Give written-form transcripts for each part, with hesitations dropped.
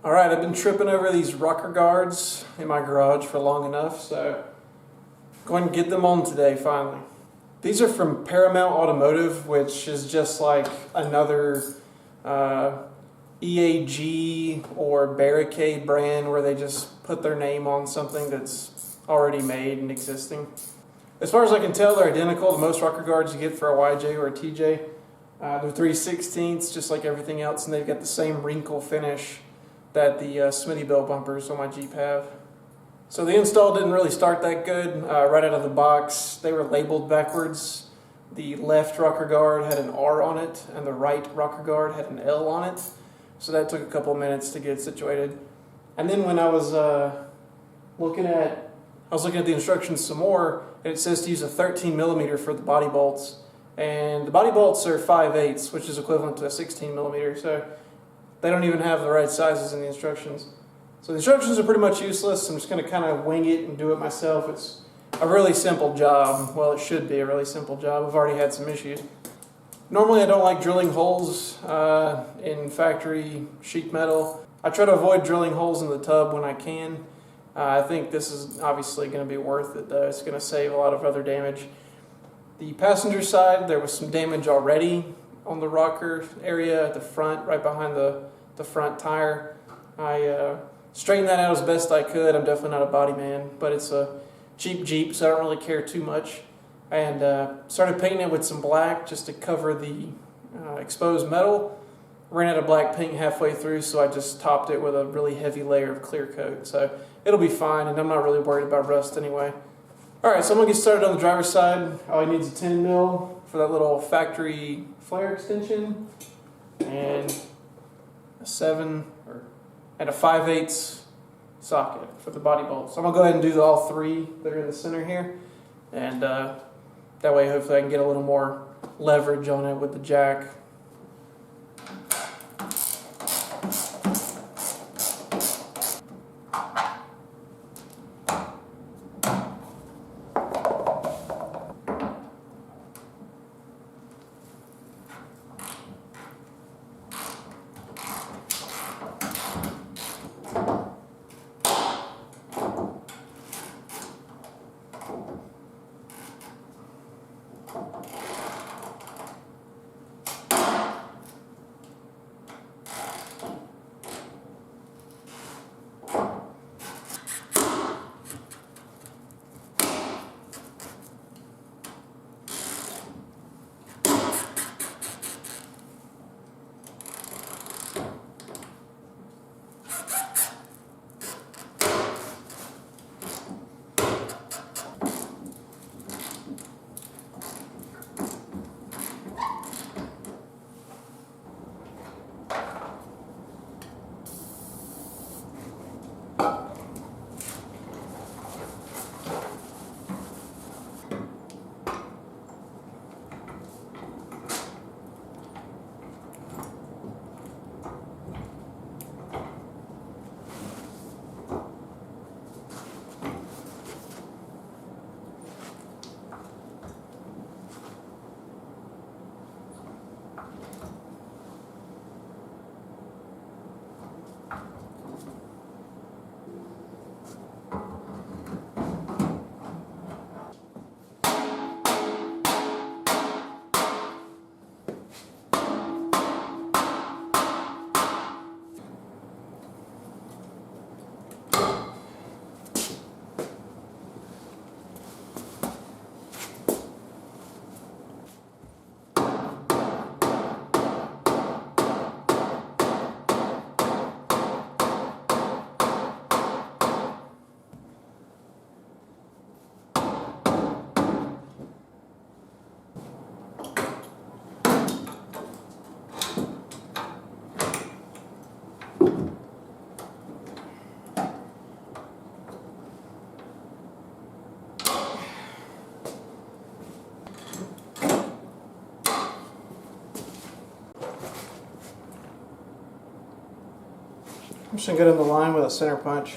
Alright, I've been tripping over these rocker guards in my garage for long enough, so I'm going to get them on today finally. These are from Paramount Automotive, which is just like another EAG or Barricade brand where they just put their name on something that's already made and existing. As far as I can tell, they're identical to most rocker guards you get for a YJ or a TJ. They're 3/16, just like everything else, and they've got the same wrinkle finish that the Smittybilt bumpers on my Jeep have. So the install didn't really start that good. Right out of the box, they were labeled backwards. The left rocker guard had an R on it, and the right rocker guard had an L on it. So that took a couple minutes to get situated. And then when I was looking at the instructions some more, and it says to use a 13mm for the body bolts, and the body bolts are 5/8, which is equivalent to a 16mm. So they don't even have the right sizes in the instructions. So the instructions are pretty much useless. I'm just going to kind of wing it and do it myself. It's a really simple job. Well, it should be a really simple job. I've already had some issues. Normally I don't like drilling holes in factory sheet metal. I try to avoid drilling holes in the tub when I can. I think this is obviously going to be worth it though. It's going to save a lot of other damage. The passenger side, there was some damage already on the rocker area at the front, right behind the front tire. I straightened that out as best I could. I'm definitely not a body man, but it's a cheap Jeep, so I don't really care too much. And started painting it with some black just to cover the exposed metal. Ran out of black paint halfway through, so I just topped it with a really heavy layer of clear coat. So it'll be fine, and I'm not really worried about rust anyway. Alright, so I'm going to get started on the driver's side. All he needs is a 10mm for that little factory flare extension, and a 5/8 socket for the body bolt. So I'm going to go ahead and do all three that are in the center here, and that way hopefully I can get a little more leverage on it with the jack. I'm just going to get in the line with a center punch.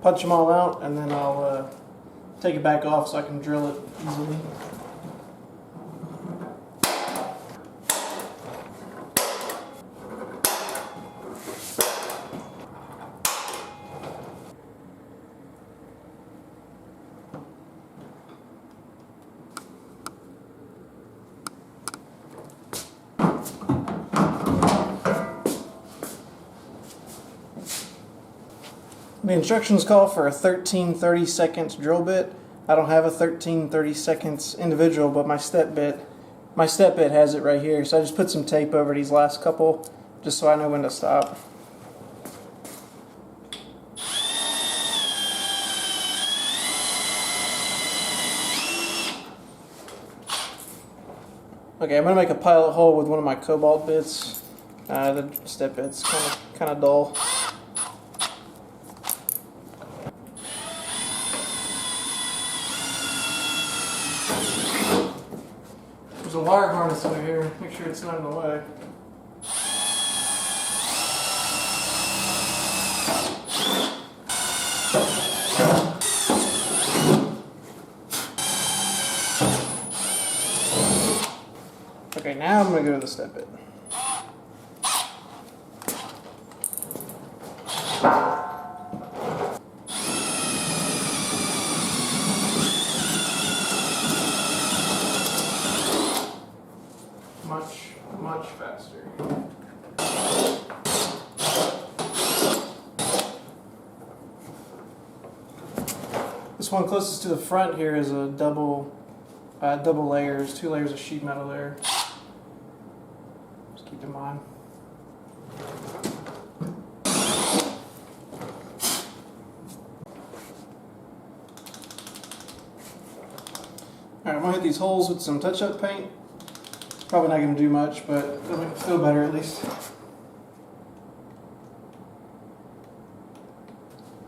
Punch them all out, and then I'll take it back off so I can drill it easily. The instructions call for a 13 30-seconds drill bit. I don't have a 13 30-seconds individual, but my step bit has it right here. So I just put some tape over these last couple just so I know when to stop. Okay, I'm gonna make a pilot hole with one of my cobalt bits. The step bit's kind of dull. There's a wire harness over here. Make sure it's not in the way. Okay, now I'm going to go to the step bit. Much faster. This one closest to the front here is a double layers, 2 layers of sheet metal there. Just keep in mind. Alright, I'm going to hit these holes with some touch-up paint. Probably not going to do much, but it'll make it feel better at least.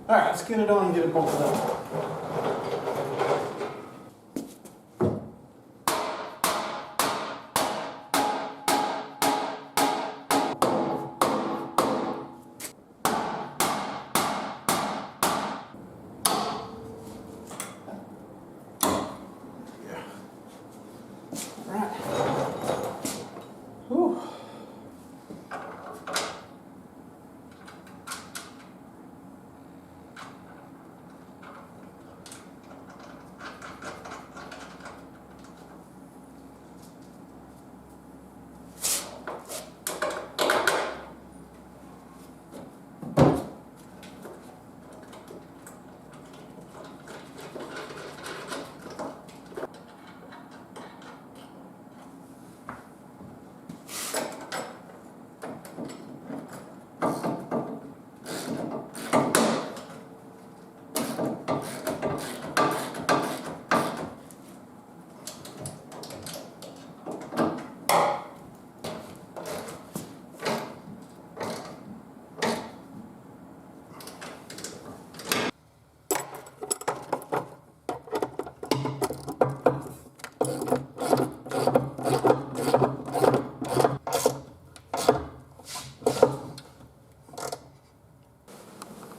Alright, let's get it on and get it bolted up. Alright. Whew.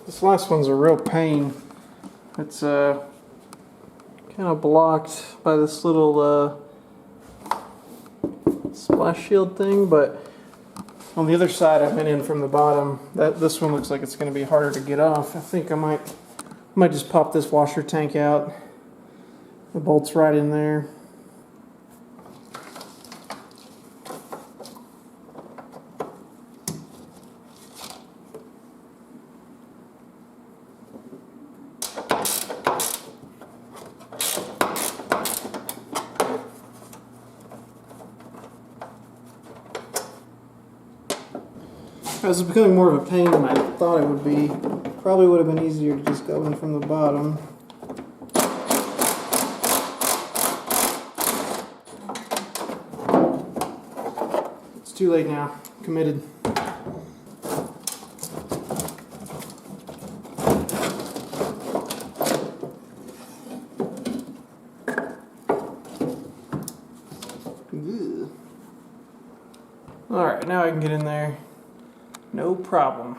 This last one's a real pain. It's kind of blocked by this little splash shield thing, but on the other side I went in from the bottom. This one looks like it's going to be harder to get off. I think I might just pop this washer tank out. The bolt's right in there. This is becoming more of a pain than I thought it would be. Probably would have been easier to just go in from the bottom. It's too late now. Committed. Alright, now I can get in there. No problem.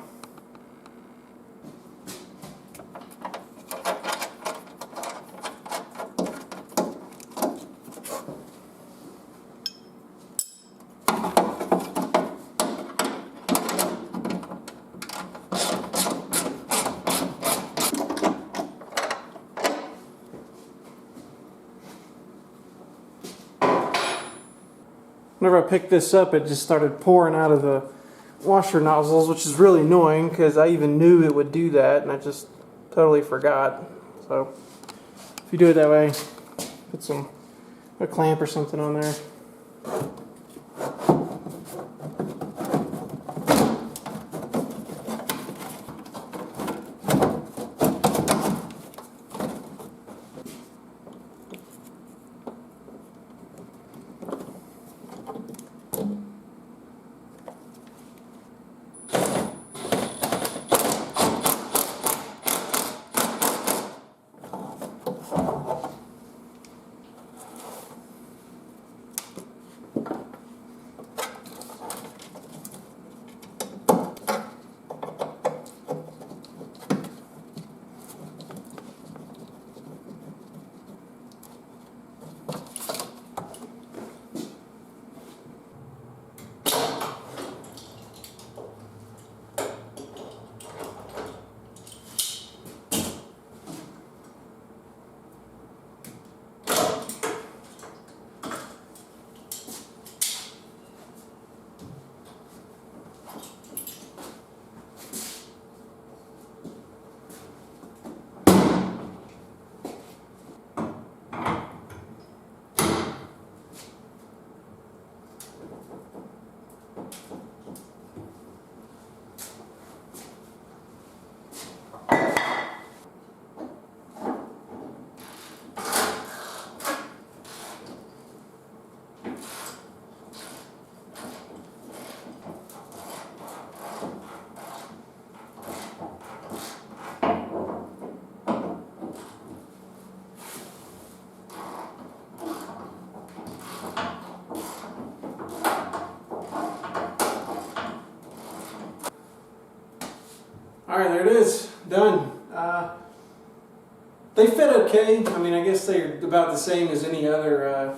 Whenever I picked this up, it just started pouring out of the washer nozzles, which is really annoying because I even knew it would do that, and I just Totally forgot. So if you do it that way, put a clamp or something on there. Alright, there it is. Done. They fit okay. I mean, I guess they're about the same as any other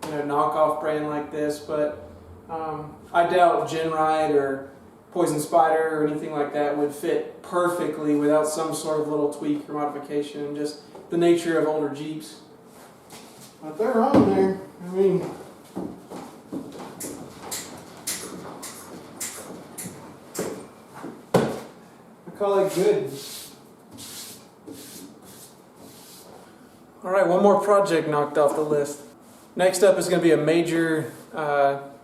knockoff brand like this, but I doubt Genride or Poison Spider or anything like that would fit perfectly without some sort of little tweak or modification, just the nature of older Jeeps. But they're on there. I mean, I call it good. Alright, one more project knocked off the list. Next up is going to be a major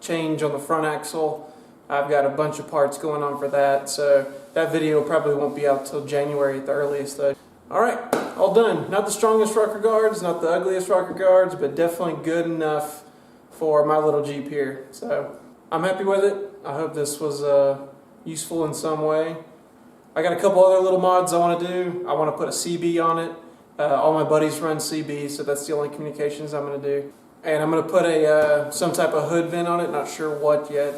change on the front axle. I've got a bunch of parts going on for that, so that video probably won't be out till January at the earliest though. Alright, all done. Not the strongest rocker guards, not the ugliest rocker guards, but definitely good enough for my little Jeep here. So I'm happy with it. I hope this was useful in some way. I got a couple other little mods I want to do. I want to put a CB on it. All my buddies run CB, so that's the only communications I'm going to do. And I'm going to put some type of hood vent on it, not sure what yet.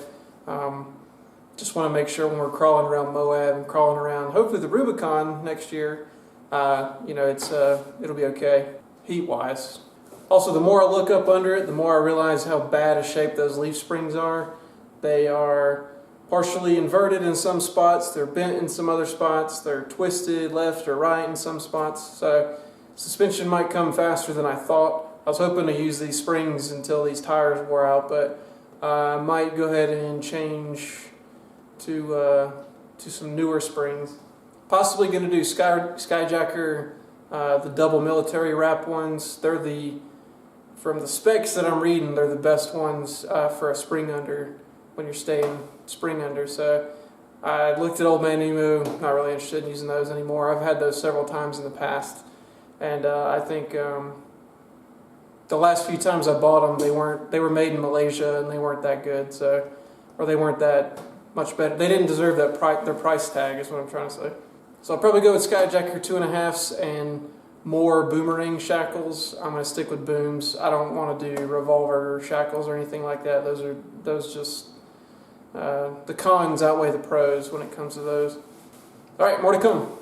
Just want to make sure when we're crawling around Moab and crawling around, hopefully the Rubicon next year, it'll be okay, heat-wise. Also, the more I look up under it, the more I realize how bad a shape those leaf springs are. They are partially inverted in some spots, they're bent in some other spots, they're twisted left or right in some spots, so suspension might come faster than I thought. I was hoping to use these springs until these tires wore out, but I might go ahead and change to some newer springs. Possibly going to do Skyjacker, the double military wrap ones. They're from the specs that I'm reading, they're the best ones for a spring under, when you're staying spring under. So I looked at Old Man Emu, not really interested in using those anymore. I've had those several times in the past, and I think the last few times I bought them, they were made in Malaysia and they weren't that good, so, or they weren't that much better. They didn't deserve that their price tag is what I'm trying to say. So I'll probably go with Skyjacker 2.5s and more boomerang shackles. I'm going to stick with booms. I don't want to do revolver shackles or anything like that. Those just the cons outweigh the pros when it comes to those. All right, more to come.